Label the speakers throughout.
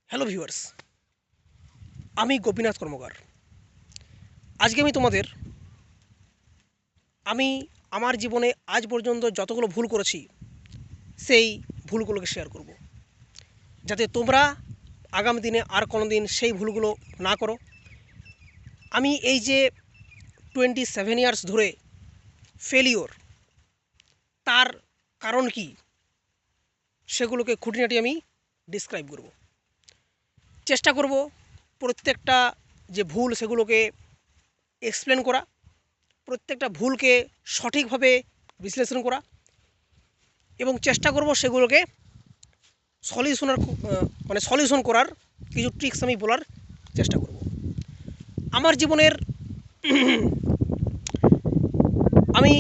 Speaker 1: Hello viewers, আমি গোপীনাথ কর্মকার। আজকে আমি তোমাদের আমি আমার জীবনে আজ পর্যন্ত যতগুলো ভুল করেছি সেই ভুলগুলোকে শেয়ার করব, যাতে তোমরা আগামী দিনে আর কোনো দিন সেই ভুলগুলো না করো। আমি এই যে 27 ইয়ার্স ধরে ফেলিওর, তার কারণ কি সেগুলোকে খুঁটিনাটি আমি ডিসক্রাইব করব। চেষ্টা করব প্রত্যেকটা যে ভুল সেগুলোকে এক্সপ্লেন করা, প্রত্যেকটা ভুলকে সঠিকভাবে বিশ্লেষণ করা এবং চেষ্টা করব সেগুলোকে সলিউশন করার কিছু ট্রিক্স আমি বলার চেষ্টা করব। আমার জীবনের আমি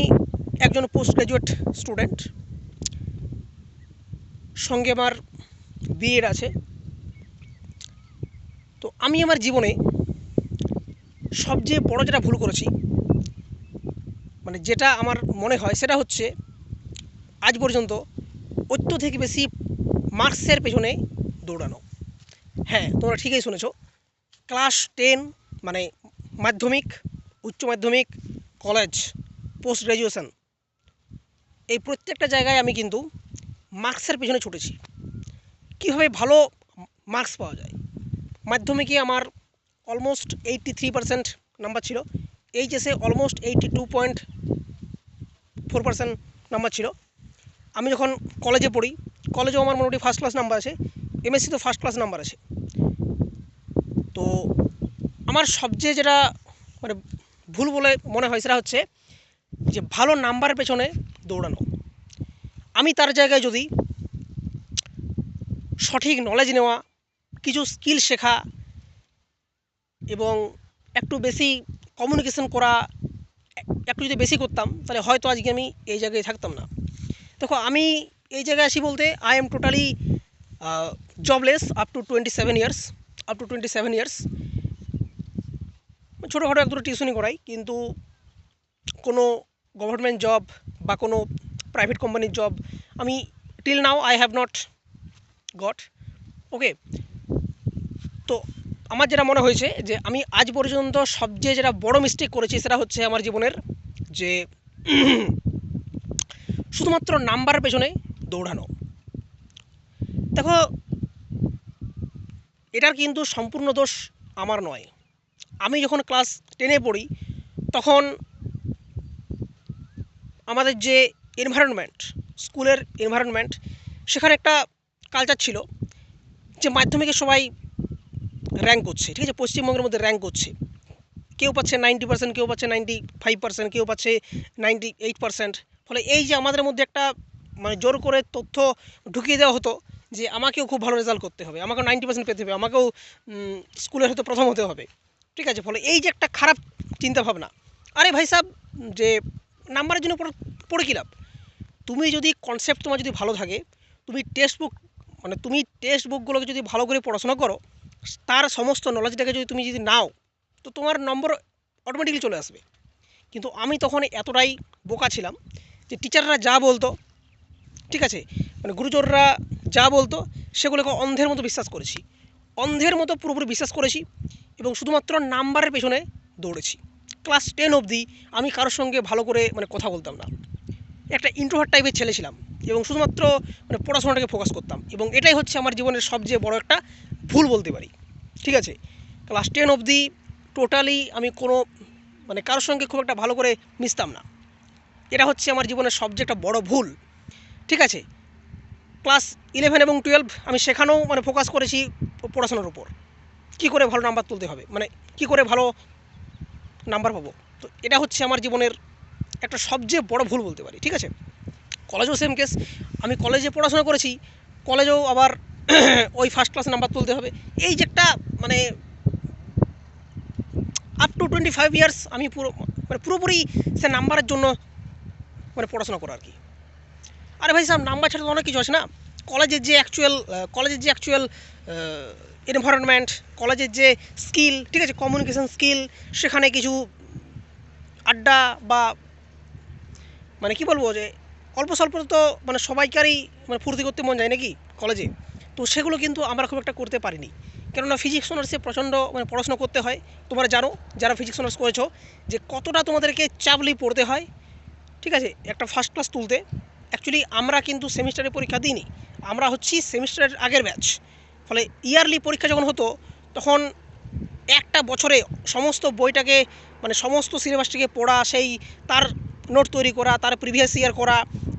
Speaker 1: একজন পোস্ট গ্র্যাজুয়েট স্টুডেন্ট, সঙ্গে আমার বিএড আছে। তো আমি আমার জীবনে সবচেয়ে বড় যেটা ভুল করেছি, যেটা আমার মনে হয় সেটা হচ্ছে আজ পর্যন্ত থেকে বেশি মার্কসের পেছনে দৌড়ানো। হ্যাঁ, তোমরা ঠিকই শুনেছো। ক্লাস 10 মানে মাধ্যমিক, উচ্চ মাধ্যমিক, কলেজ, পোস্ট গ্র্যাজুয়েশন, এই প্রত্যেকটা জায়গায় আমি কিন্তু মার্কসের পেছনে ছুটেছি। কীভাবে ভালো মার্কস পাওয়া যায়। মাধ্যমিকে আমার অলমোস্ট 83% নাম্বার ছিল, এইচএসে অলমোস্ট 82.4% নাম্বার ছিল। আমি যখন কলেজে পড়ি, কলেজেও আমার মোটামুটি ফার্স্ট ক্লাস নাম্বার আছে, এমএসসি তো ফার্স্ট ক্লাস নাম্বার আছে। তো আমার সবচেয়ে যেটা ভুল বলে মনে হয় সেটা হচ্ছে যে ভালো নাম্বারের পেছনে দৌড়ানো। আমি তার জায়গায় যদি সঠিক নলেজ নেওয়া, কিছু স্কিল শেখা এবং একটু বেশি কমিউনিকেশন করা একটু যদি বেশি করতাম, তাহলে হয়তো আজকে আমি এই জায়গায় থাকতাম না। দেখো, আমি এই জায়গায় আসি বলতে I am totally jobless up to 27 years. ছোটোখাটো এক দুটো টিউশনি করাই, কিন্তু কোনো গভর্নমেন্ট জব বা কোনো প্রাইভেট কোম্পানির জব আমি till now I have not got. Okay, তো আমার যেটা মনে হয়েছে যে আমি আজ পর্যন্ত সবচেয়ে যেটা বড় মিস্টেক করেছি সেটা হচ্ছে আমার জীবনের যে শুধুমাত্র নাম্বারের পেছনে দৌড়ানো। দেখো, এটার কিন্তু সম্পূর্ণ দোষ আমার নয়। আমি যখন ক্লাস 10-এ পড়ি, তখন আমাদের যে এনভায়রনমেন্ট, স্কুলের এনভায়রনমেন্ট, সেখানে একটা কালচার ছিল যে মাধ্যমিকে সবাই র্যাঙ্ক করছে, ঠিক আছে, পশ্চিমবঙ্গের মধ্যে র্যাঙ্ক করছে। কেউ পাচ্ছে 90%, কেউ পাচ্ছে 95%, কেউ পাচ্ছে 98%। ফলে এই যে আমাদের মধ্যে একটা জোর করে তথ্য ঢুকিয়ে দেওয়া হতো যে আমাকেও খুব ভালো রেজাল্ট করতে হবে, আমাকেও 90% পেতে হবে, আমাকেও স্কুলের হয়তো প্রথম হতে হবে, ঠিক আছে। ফলে এই যে একটা খারাপ চিন্তাভাবনা, আরে ভাই সাহেব, যে নাম্বারের জন্য পড়ে কী লাভ? তুমি যদি কনসেপ্ট তোমার যদি ভালো থাকে, তুমি টেক্সট বুকগুলোকে যদি ভালো করে পড়াশোনা করো, তার সমস্ত নলেজটাকে যদি তুমি নাও, তো তোমার নম্বর অটোমেটিক্যালি চলে আসবে। কিন্তু আমি তখন এতটাই বোকা ছিলাম যে টিচাররা যা বলতো, ঠিক আছে, গুরুজনরা যা বলতো সেগুলোকে অন্ধের মতো বিশ্বাস করেছি, অন্ধের মতো পুরোপুরি বিশ্বাস করেছি এবং শুধুমাত্র নাম্বারের পেছনে দৌড়েছি। ক্লাস 10 অবধি আমি কারোর সঙ্গে ভালো করে কথা বলতাম না, একটা ইন্ট্রোভার্ট টাইপের ছেলে ছিলাম এবং শুধুমাত্র পড়াশোনাটাকে ফোকাস করতাম, এবং এটাই হচ্ছে আমার জীবনের সবচেয়ে বড় একটা ভুল বলতে পারি, ঠিক আছে। ক্লাস 10 অবধি টোটালি আমি কোনো কারোর সঙ্গে খুব একটা ভালো করে মিশতাম না। এটা হচ্ছে আমার জীবনের সবচেয়ে একটা বড় ভুল, ঠিক আছে। ক্লাস 11 এবং 12 আমি সেখানেও ফোকাস করেছি পড়াশোনার উপর, কী করে ভালো নাম্বার তুলতে হবে, কী করে ভালো নাম্বার পাবো। তো এটা হচ্ছে আমার জীবনের একটা সবচেয়ে বড় ভুল বলতে পারি, ঠিক আছে। কলেজেও সেম কেস, আমি কলেজে পড়াশোনা করেছি, কলেজেও আবার ওই ফার্স্ট ক্লাস নাম্বার তুলতে হবে। এই যে একটা আপ টু 25 ইয়ার্স আমি পুরোপুরি সে নাম্বারের জন্য পড়াশোনা করা আর কি। আরে ভাই সাহেব, নাম্বার ছাড়া তো অনেক কিছু আছে না। কলেজের যে অ্যাকচুয়াল এনভায়রনমেন্ট, কলেজের যে স্কিল, ঠিক আছে, কমিউনিকেশন স্কিল, সেখানে কিছু আড্ডা বা কী বলবো, যে অল্প স্বল্প তো সবাইকারই ফুর্তি করতে মন যায় নাকি কলেজে। তো সেগুলো কিন্তু আমরা খুব একটা করতে পারিনি, কেননা ফিজিক্স অনার্সে প্রচণ্ড মানে পড়াশোনা করতে হয়। তোমরা জানো যারা ফিজিক্স অনার্স করেছো যে কতটা তোমাদেরকে চাপলি পড়তে হয়, ঠিক আছে, একটা ফার্স্ট ক্লাস তুলতে। অ্যাকচুয়ালি আমরা কিন্তু সেমিস্টারে পরীক্ষা দিইনি, আমরা হচ্ছি সেমিস্টারের আগের ব্যাচ। ফলে ইয়ারলি পরীক্ষা যখন হতো তখন একটা বছরে সমস্ত বইটাকে মানে সমস্ত সিলেবাসটিকে পড়া, সেই তার নোট তৈরি করা, তার প্রিভিয়াস ইয়ার করা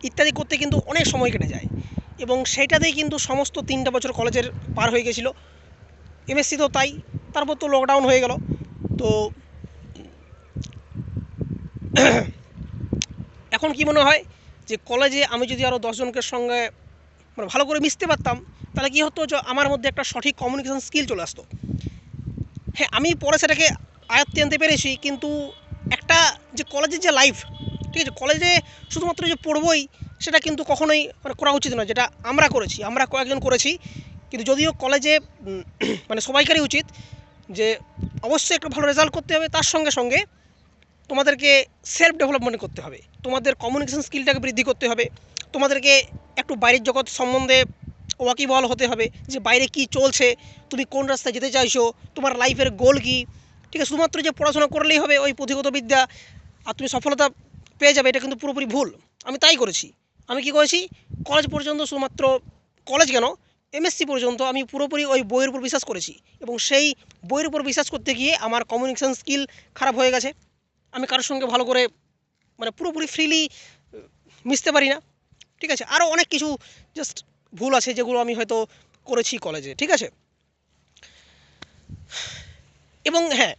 Speaker 1: ইত্যাদি করতে কিন্তু অনেক সময় কেটে যায়, এবং সেইটাতেই কিন্তু সমস্ত 3টা বছর কলেজের পার হয়ে গেছিলো। এমএসসি তো তাই, তারপর তো লকডাউন হয়ে গেল। তো এখন কি মনে হয় যে কলেজে আমি যদি আরও 10 জনকের সঙ্গে মানে ভালো করে মিশতে পারতাম, তাহলে কী হতো যে আমার মধ্যে একটা সঠিক কমিউনিকেশন স্কিল চলে আসতো। হ্যাঁ, আমি পরে সেটাকে আয়ত্তে আনতে পেরেছি, কিন্তু একটা যে কলেজের যে লাইফ, ঠিক আছে, কলেজে শুধুমাত্র যে পড়বই সেটা কিন্তু কখনোই মানে করা উচিত নয়, যেটা আমরা করেছি, আমরা কয়েকজন করেছি। কিন্তু যদিও কলেজে মানে সবাইকারই উচিত যে অবশ্যই একটা ভালো রেজাল্ট করতে হবে, তার সঙ্গে সঙ্গে তোমাদেরকে সেলফ ডেভেলপমেন্ট করতে হবে, তোমাদের কমিউনিকেশন স্কিলটাকে বৃদ্ধি করতে হবে, তোমাদেরকে একটু বাইরের জগৎ সম্বন্ধে ওয়াকিবহাল হতে হবে যে বাইরে কি চলছে, তুমি কোন রাস্তায় যেতে চাইছো, তোমার লাইফের গোল কী। ঠিক আছে, শুধুমাত্র যে পড়াশোনা করলেই হবে ওই পুঁথিগত বিদ্যা আর তুমি সফলতা পেয়ে যাবে, এটা কিন্তু পুরোপুরি ভুল। আমি তাই করেছি। আমি কি করেছি, কলেজ পর্যন্ত শুধুমাত্র, কলেজ কেন, এমএসসি পর্যন্ত আমি পুরোপুরি ওই বইয়ের উপর বিশ্বাস করেছি, এবং সেই বইয়ের উপর বিশ্বাস করতে গিয়ে আমার কমিউনিকেশন স্কিল খারাপ হয়ে গেছে। আমি কারোর সঙ্গে ভালো করে মানে পুরোপুরি ফ্রিলি মিশতে পারি না, ঠিক আছে, আরও অনেক কিছু জাস্ট ভুল আছে যেগুলো আমি হয়তো করেছি কলেজে, ঠিক আছে। এবং হ্যাঁ,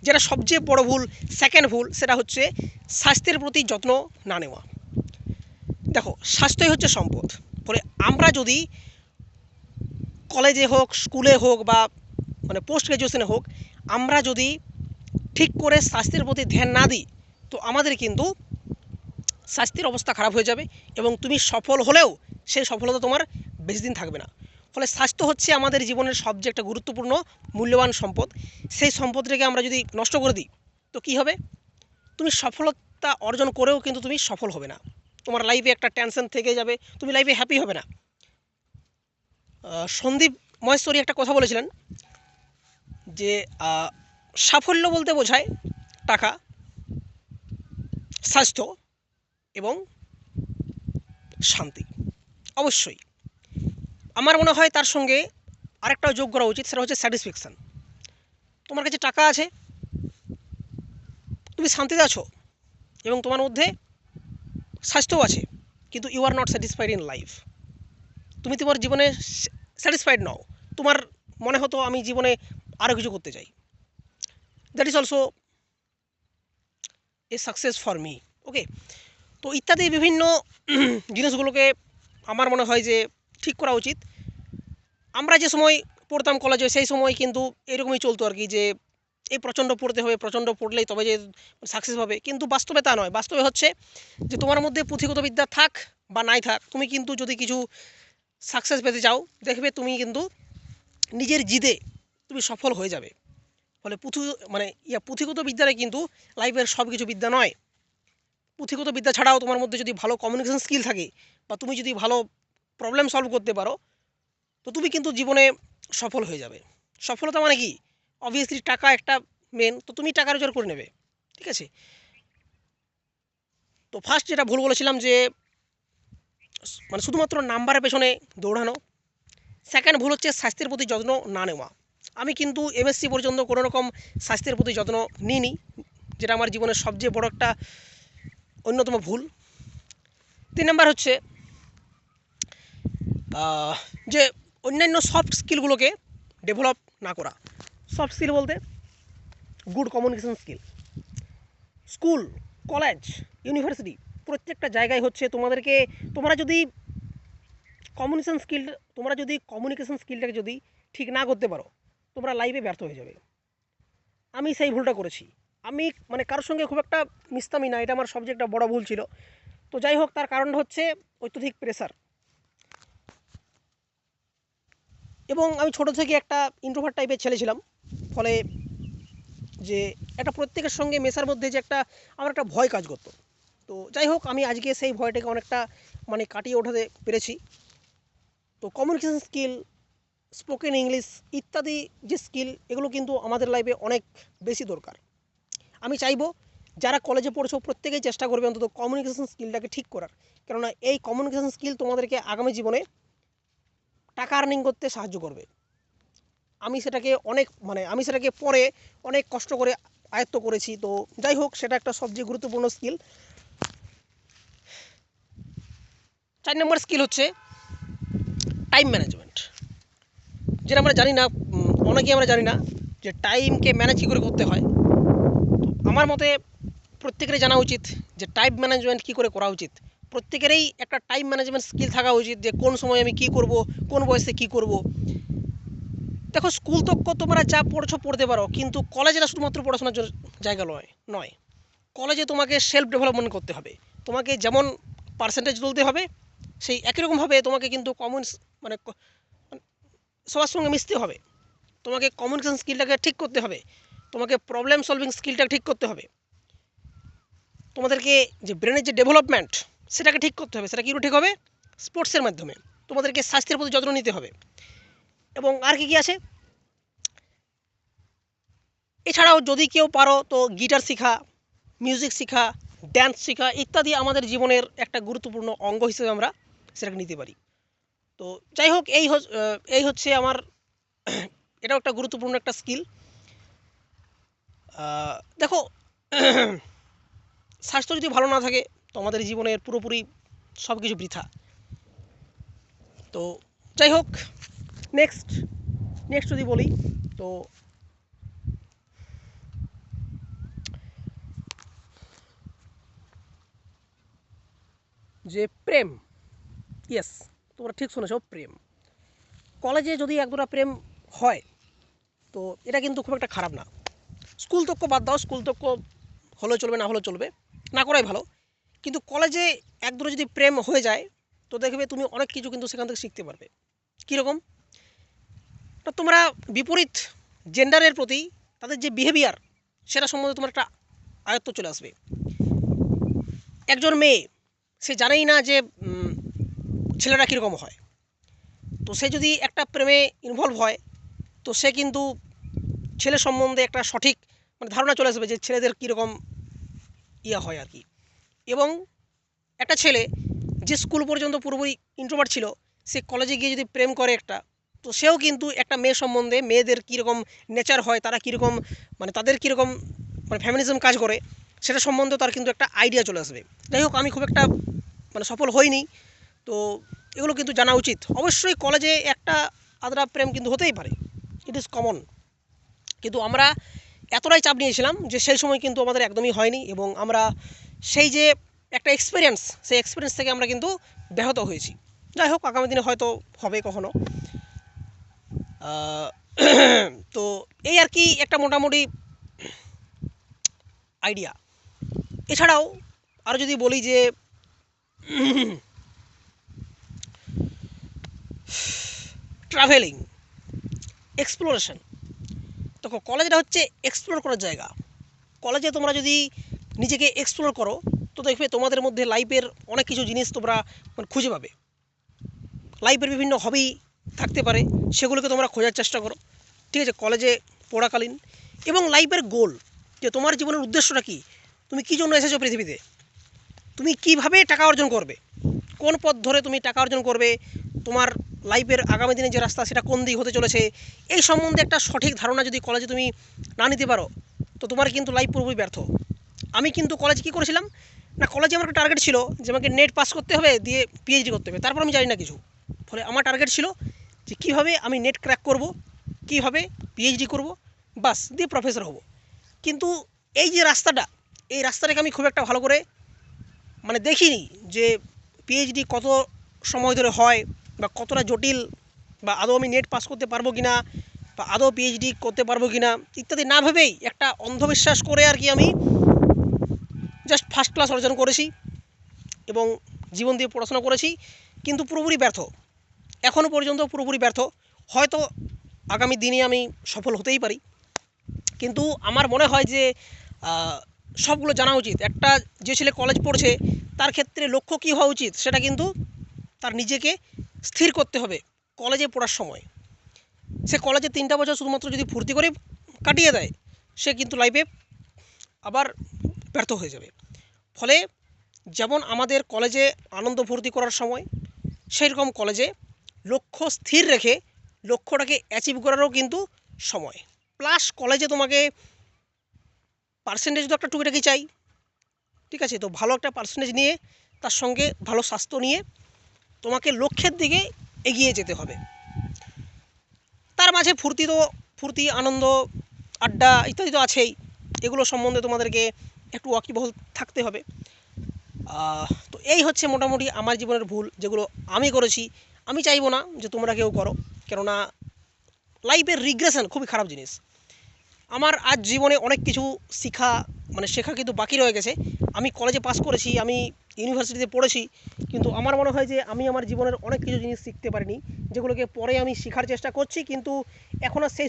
Speaker 1: যেটা সবচেয়ে বড় ভুল, সেকেন্ড ভুল, সেটা হচ্ছে স্বাস্থ্যের প্রতি যত্ন না নেওয়া। দেখো, স্বাস্থ্যই হচ্ছে সম্পদ। ফলে আমরা যদি কলেজে হোক, স্কুলে হোক, বা মানে পোস্ট গ্র্যাজুয়েশনে হোক, আমরা যদি ঠিক করে স্বাস্থ্যের প্রতি ধ্যান না দিই, তো আমাদের কিন্তু স্বাস্থ্যের অবস্থা খারাপ হয়ে যাবে, এবং তুমি সফল হলেও সেই সফলতা তোমার বেশি দিন থাকবে না। ফলে স্বাস্থ্য হচ্ছে আমাদের জীবনের সবচেয়ে একটা গুরুত্বপূর্ণ মূল্যবান সম্পদ। সেই সম্পদটাকে আমরা যদি নষ্ট করে দিই, তো কী হবে, তুমি সফলতা অর্জন করেও কিন্তু তুমি সফল হবে না, তোমার লাইফে একটা টেনশন থেকে যাবে, তুমি লাইফে হ্যাপি হবে না। সন্দীপ মহেশ্বরী একটা কথা বলেছিলেন যে সাফল্য বলতে বোঝায় টাকা, স্বাস্থ্য এবং শান্তি। অবশ্যই আমার মনে হয় তার সঙ্গে আরেকটাও যোগ করা উচিত, সেটা হচ্ছে স্যাটিসফ্যাকশান। তোমার কাছে টাকা আছে, তুমি শান্তিতে আছো, এবং তোমার মধ্যে স্বাস্থ্যও আছে, কিন্তু you are not satisfied in life. তুমি তোমার জীবনে স্যাটিসফাইড নও, তোমার মনে হতো আমি জীবনে আরও কিছু করতে চাই। That is also a success for me. Okay, তো ইত্যাদি বিভিন্ন জিনিসগুলোকে আমার মনে হয় যে ঠিক করা উচিত। আমরা যে সময় পড়তাম কলেজে, সেই সময় কিন্তু এরকমই চলতো আর কি, যে এই প্রচণ্ড পড়তে হবে, প্রচণ্ড পড়লেই তবে যে সাকসেস হবে, কিন্তু বাস্তবে তা নয়। বাস্তবে হচ্ছে যে তোমার মধ্যে পুঁথিগত বিদ্যা থাক বা নাই থাক, তুমি কিন্তু যদি কিছু সাকসেস পেতে চাও, দেখবে তুমি কিন্তু নিজের জিদে তুমি সফল হয়ে যাবে। ফলে পুঁথিগত বিদ্যারে কিন্তু লাইফের সব কিছু বিদ্যা নয়। পুঁথিগত বিদ্যা ছাড়াও তোমার মধ্যে যদি ভালো কমিউনিকেশন স্কিল থাকে, বা তুমি যদি ভালো প্রবলেম সলভ করতে পারো, তো তুমি কিন্তু জীবনে সফল হয়ে যাবে। সফলতা মানে কি, অবভিয়াসলি টাকা একটা মেন, তো তুমি টাকা রোজগার করে নেবে, ঠিক আছে। তো ফার্স্ট যেটা ভুল বলেছিলাম যে মানে শুধুমাত্র নাম্বারের পেছনে দৌড়ানো। সেকেন্ড ভুল হচ্ছে স্বাস্থ্যের প্রতি যত্ন না নেওয়া। আমি কিন্তু এমএসসি পর্যন্ত কোনো রকম স্বাস্থ্যের প্রতি যত্ন নিইনি, যেটা আমার জীবনের সবচেয়ে বড় একটা অন্যতম ভুল। 3 নাম্বার হচ্ছে যে অন্যান্য সফট স্কিলগুলোকে ডেভেলপ না করা। সফট স্কিল বলতে good communication skill. School, college, university প্রত্যেকটা জায়গায় হচ্ছে তোমরা যদি কমিউনিকেশন স্কিলটাকে যদি ঠিক না করতে পারো, তোমরা লাইফে ব্যর্থ হয়ে যাবে। আমি সেই ভুলটা করেছি। আমি মানে কারোর সঙ্গে খুব একটা মিশতামই না, এটা আমার সবচেয়ে একটা বড় ভুল ছিল। তো যাই হোক, তার কারণটা হচ্ছে অত্যধিক প্রেসার, এবং আমি ছোট থেকে একটা ইন্ট্রোভার্ট টাইপের ছেলে ছিলাম। ফলে যে একটা প্রত্যেকের সঙ্গে মেশার মধ্যে যে আমার একটা ভয় কাজ করতো। তো যাই হোক, আমি আজকে সেই ভয়টাকে অনেকটা মানে কাটিয়ে ওঠাতে পেরেছি। তো কমিউনিকেশন স্কিল স্পোকেন ইংলিশ ইত্যাদি যে স্কিল, এগুলো কিন্তু আমাদের লাইফে অনেক বেশি দরকার। আমি চাইবো যারা কলেজে পড়ছো প্রত্যেকেই চেষ্টা করবে অন্তত কমিউনিকেশন স্কিলটাকে ঠিক করার, কেননা এই কমিউনিকেশন স্কিল তোমাদেরকে আগামী জীবনে টাকা আর্নিং করতে সাহায্য করবে। আমি সেটাকে পরে অনেক কষ্ট করে আয়ত্ত করেছি। তো যাই হোক, সেটা একটা সবচেয়ে গুরুত্বপূর্ণ স্কিল। 4 নম্বর স্কিল হচ্ছে টাইম ম্যানেজমেন্ট। যেটা আমরা জানি না, অনেকেই আমরা জানি না যে টাইমকে ম্যানেজ কী করে করতে হয়। তো আমার মতে প্রত্যেকেরই জানা উচিত যে টাইম ম্যানেজমেন্ট কী করে করা উচিত। প্রত্যেকেরই একটা টাইম ম্যানেজমেন্ট স্কিল থাকা উচিত, যে কোন সময় আমি কী করব, কোন বয়সে কী করব। দেখো, স্কুল তক্ক তোমরা যা পড়ছো পড়তে পারো, কিন্তু কলেজেরা শুধুমাত্র পড়াশোনার জায়গা নয়। কলেজে তোমাকে সেলফ ডেভেলপমেন্ট করতে হবে। তোমাকে যেমন পার্সেন্টেজ তুলতে হবে, সেই একই রকমভাবে তোমাকে কিন্তু মানে সবার সঙ্গে মিশতে হবে। তোমাকে কমিউনিকেশন স্কিলটাকে ঠিক করতে হবে, তোমাকে প্রবলেম সলভিং স্কিলটাকে ঠিক করতে হবে, তোমাদেরকে যে ব্রেনের যে ডেভেলপমেন্ট সেটাকে ঠিক করতে হবে। সেটা কী করে ঠিক হবে? স্পোর্টসের মাধ্যমে। তোমাদেরকে স্বাস্থ্যের প্রতি যত্ন নিতে হবে। এবং আর কি আছে, এছাড়াও যদি কেউ পারো তো গিটার শেখা, মিউজিক শেখা, ড্যান্স শেখা ইত্যাদি আমাদের জীবনের একটা গুরুত্বপূর্ণ অঙ্গ হিসেবে আমরা সেটাকে নিতে পারি। তো যাই হোক, এই হচ্ছে আমার এটাও একটা গুরুত্বপূর্ণ একটা স্কিল। দেখো, স্বাস্থ্য যদি ভালো না থাকে তো আমাদের জীবনের পুরোপুরি সব কিছু বৃথা। তো যাই হোক, নেক্সট যদি বলি তো যে প্রেম, ইয়েস, তোমরা ঠিক শুনেছো, প্রেম। কলেজে যদি এক দুটা প্রেম হয় তো এটা কিন্তু খুব একটা খারাপ না। স্কুল তক্ক বাদ দাও, স্কুল তক্ক হলেও চলবে, না হলেও চলবে, না করাই ভালো। কিন্তু কলেজে এক দুটো যদি প্রেম হয়ে যায় তো দেখবে তুমি অনেক কিছু কিন্তু সেখান থেকে শিখতে পারবে। কীরকম? তো তোমরা বিপরীত জেন্ডারের প্রতি তাদের যে বিহেভিয়ার সেটা সম্বন্ধে তোমার একটা আয়ত্ত চলে আসবে। একজন মেয়ে, সে জানেই না যে ছেলেরা কীরকম হয়। তো সে যদি একটা প্রেমে ইনভলভ হয় তো সে কিন্তু ছেলে সম্বন্ধে একটা সঠিক ধারণা চলে আসবে যে ছেলেদের কীরকম হয় আর কি। এবং একটা ছেলে যে স্কুল পর্যন্ত পুরোপুরি ইন্ট্রোভার্ট ছিল, সে কলেজে গিয়ে যদি প্রেম করে একটা, তো সেও কিন্তু একটা মেয়ে সম্বন্ধে, মেয়েদের কীরকম নেচার হয়, তারা কীরকম তাদের কীরকম ফ্যামিনিজম কাজ করে, সেটা সম্বন্ধে তার কিন্তু একটা আইডিয়া চলে আসবে। যাই হোক, আমি খুব একটা সফল হইনি, তো এগুলো কিন্তু জানা উচিত। অবশ্যই কলেজে একটা আদরা প্রেম কিন্তু হতেই পারে, ইট ইজ কমন। কিন্তু আমরা এতটাই চাপ নিয়েছিলাম যে সেই সময় কিন্তু আমাদের একদমই হয়নি, এবং আমরা সেই যে একটা এক্সপিরিয়েন্স, সেই এক্সপিরিয়েন্স থেকে আমরা কিন্তু ব্যাহত হয়েছি। যাই হোক, আগামী দিনে হয়তো হবে কখনো। তো এই আর কি একটা মোটামুটি আইডিয়া। এছাড়াও আরও যদি বলি যে ট্রাভেলিং, এক্সপ্লোরেশন। দেখো, কলেজটা হচ্ছে এক্সপ্লোর করার জায়গা। কলেজে তোমরা যদি নিজেকে এক্সপ্লোর করো তো দেখবে তোমাদের মধ্যে লাইফের অনেক কিছু জিনিস তোমরা খুঁজে পাবে। লাইফের বিভিন্ন হবি থাকতে পারে, সেগুলোকে তোমরা খোঁজার চেষ্টা করো, ঠিক আছে, কলেজে পড়াকালীন। এবং লাইফের গোল, যে তোমার জীবনের উদ্দেশ্যটা কী, তুমি কী জন্য এসেছো পৃথিবীতে, তুমি কীভাবে টাকা অর্জন করবে, কোন পথ ধরে তুমি টাকা অর্জন করবে, তোমার লাইফের আগামী দিনে যে রাস্তা সেটা কোন দিক হতে চলেছে, এই সম্বন্ধে একটা সঠিক ধারণা যদি কলেজে তুমি না নিতে পারো তো তোমার কিন্তু লাইফ পুরোপুরি ব্যর্থ। আমি কিন্তু কলেজে কী করেছিলাম না, কলেজে আমার একটা টার্গেট ছিল যে আমাকে নেট পাস করতে হবে, দিয়ে পিএইচডি করতে হবে। তারপর আমি জানি না কিছু, ফলে আমার টার্গেট ছিল যে কীভাবে আমি নেট ক্র্যাক করব, কীভাবে পিএইচডি করব, বাস দিয়ে প্রফেসর হব। কিন্তু এই যে রাস্তাটা, এই রাস্তাটাকে আমি খুব একটা ভালো করে দেখিনি যে পিএইচডি কত সময় ধরে হয়, বা কতটা জটিল, বা আদৌ আমি নেট পাস করতে পারবো কি না, বা আদৌ পিএইচডি করতে পারবো কি না ইত্যাদি না ভেবেই একটা অন্ধবিশ্বাস করে আর কি আমি জাস্ট ফার্স্ট ক্লাস অর্জন করেছি এবং জীবন দিয়ে পড়াশোনা করেছি, কিন্তু পুরোপুরি ব্যর্থ। এখনও পর্যন্ত পুরোপুরি ব্যর্থ। হয়তো আগামী দিনে আমি সফল হতেই পারি, কিন্তু আমার মনে হয় যে সবগুলো জানা উচিত। একটা যে ছেলে কলেজ পড়ছে তার ক্ষেত্রে লক্ষ্য কী হওয়া উচিত সেটা কিন্তু তার নিজেকে স্থির করতে হবে কলেজে পড়ার সময়। সে কলেজে 3টা বছর শুধুমাত্র যদি ফুর্তি করে কাটিয়ে দেয়, সে কিন্তু লাইফে আবার ব্যর্থ হয়ে যাবে। ফলে যেমন আমাদের কলেজে আনন্দ ফুর্তি করার সময়, সেই রকম কলেজে লক্ষ্য স্থির রেখে লক্ষ্যটাকে অ্যাচিভ করারও কিন্তু সময়। প্লাস কলেজে তোমাকে পার্সেন্টেজ তো একটা টুকিটাকি চাই, ঠিক আছে? তো ভালো একটা পার্সেন্টেজ নিয়ে, তার সঙ্গে ভালো স্বাস্থ্য নিয়ে তোমাকে লক্ষ্যের দিকে এগিয়ে যেতে হবে। তার মাঝে ফুর্তি আনন্দ আড্ডা ইত্যাদি তো আছেই, এগুলো সম্বন্ধে তোমাদেরকে একটু ওয়াকিবহল থাকতে হবে। তো এই হচ্ছে মোটামুটি আমার জীবনের ভুল যেগুলো আমি করেছি। আমি চাইবো না যে তোমরা কেউ করো, কেননা লাইফের রিগ্রেশন খুবই খারাপ জিনিস। আমার আজ জীবনে অনেক কিছু শেখা কিন্তু বাকি রয়ে গেছে। আমি কলেজে পাস করেছি, আমি ইউনিভার্সিটিতে পড়েছি, কিন্তু আমার মনে হয় যে আমি আমার জীবনের অনেক কিছু জিনিস শিখতে পারিনি, যেগুলোকে পরে আমি শেখার চেষ্টা করছি, কিন্তু এখন আর সেই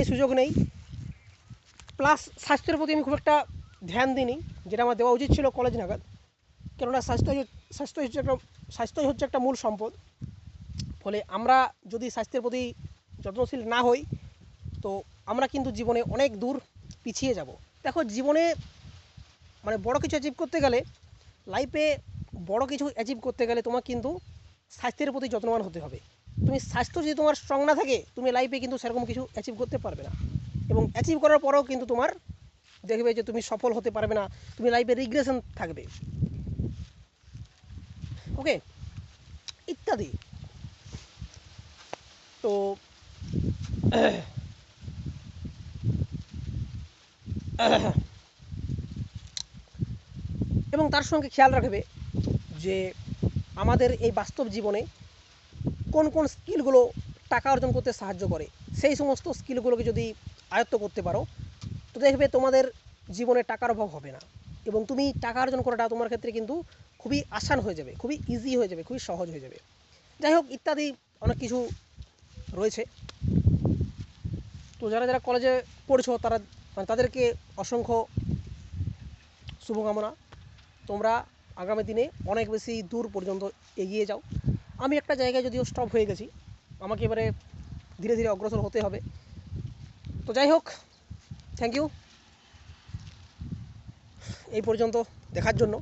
Speaker 1: সুযোগ নেই। প্লাস স্বাস্থ্যের প্রতি আমি খুব একটা ধ্যান দিইনি, যেটা আমার দেওয়া উচিত ছিল কলেজ নাগাদ। কেননা স্বাস্থ্যই হচ্ছে একটা মূল সম্পদ। ফলে আমরা যদি স্বাস্থ্যের প্রতি যত্নশীল না হই, তো আমরা কিন্তু জীবনে অনেক দূর পিছিয়ে যাব। দেখো, জীবনে বড় কিছু অ্যাচিভ করতে গেলে, লাইফে বড় কিছু অ্যাচিভ করতে গেলে তোমার কিন্তু স্বাস্থ্যের প্রতি যত্নবান হতে হবে। তুমি স্বাস্থ্য যদি তোমার স্ট্রং না থাকে, তুমি লাইফে কিন্তু সেরকম কিছু অ্যাচিভ করতে পারবে না, এবং অ্যাচিভ করার পরেও কিন্তু তোমার দেখবে যে তুমি সফল হতে পারবে না, তুমি লাইফে রিগ্রেশন থাকবে, ওকে, ইত্যাদি। তো এবং তার সঙ্গে খেয়াল রাখবে যে আমাদের এই বাস্তব জীবনে কোন কোন স্কিলগুলো টাকা অর্জন করতে সাহায্য করে, সেই সমস্ত স্কিলগুলোকে যদি আয়ত্ত করতে পারো, তো দেখবে তোমাদের জীবনে টাকার অভাব হবে না, এবং তুমি টাকা অর্জন করাটা তোমার ক্ষেত্রে কিন্তু খুবই আসান হয়ে যাবে, খুবই ইজি হয়ে যাবে, খুবই সহজ হয়ে যাবে। যাই হোক, ইত্যাদি অনেক কিছু রয়েছে। তো যারা যারা কলেজে পড়ছো, তাদেরকে অসংখ্য শুভকামনা। তোমরা আগামী দিনে অনেক বেশি দূর পর্যন্ত এগিয়ে যাও। আমি একটা জায়গায় যদিও স্টপ হয়ে গেছি, আমাকে এবারে ধীরে ধীরে অগ্রসর হতে হবে। তো যাই হোক, থ্যাংক ইউ এই পর্যন্ত দেখার জন্য।